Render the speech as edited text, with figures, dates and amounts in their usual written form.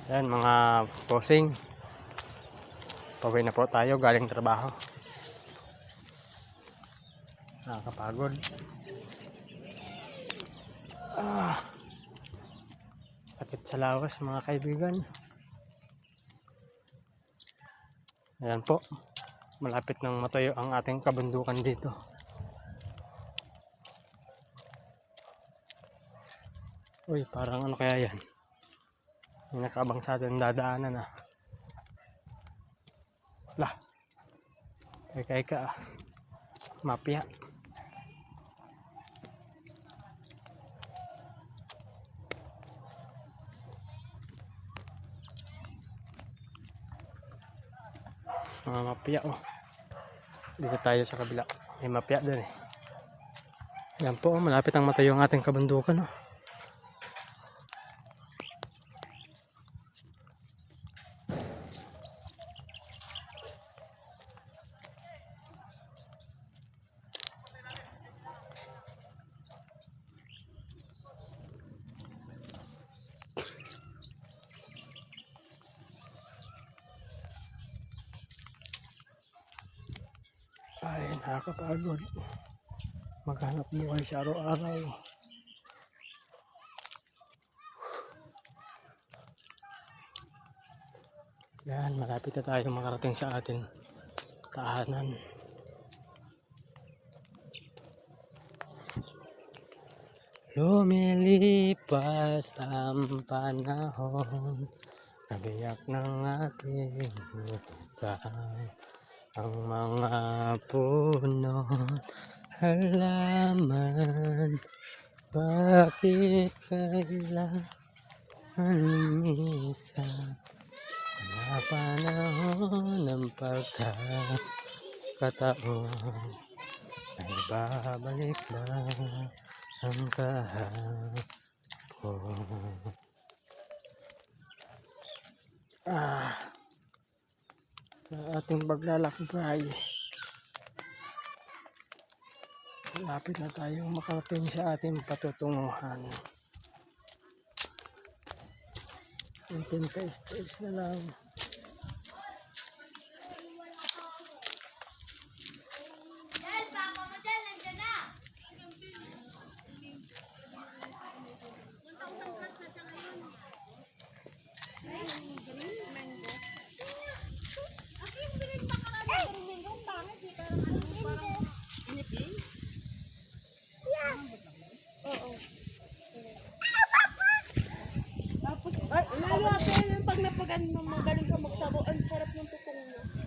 Ayan mga bossing, pauwi na po tayo galing trabaho. Nakakapagod. Sakit sa lawas mga kaibigan. Ayan po, malapit nang matuyo ang ating kabundukan dito. Uy, parang ano kaya yan? May nakabang sa atin dadaanan ah. Lah, eka mapya. Mga mapya oh. Dito tayo sa kabila. May mapya dun eh. Yan po, malapit ang matayo ang ating kabundukan oh. Ay, nakakapagod. Maghanap buhay sa araw-araw. Yan, malapit na tayo makarating sa ating tahanan. Lumilipas ang panahon, nabiyak ng ating lupain. Ang mga puno, halaman, bakit kailangan lumisan? Wala panahon ng pagkakataon, ay babalik na ang kahapon. Sa ating paglalakbay, lapit na tayong makarating sa ating patutunguhan. Konting taste na lang. Ay, lalo ako yung pag napagan mo, magaling ka magsabo, ang sarap ng tutong mo.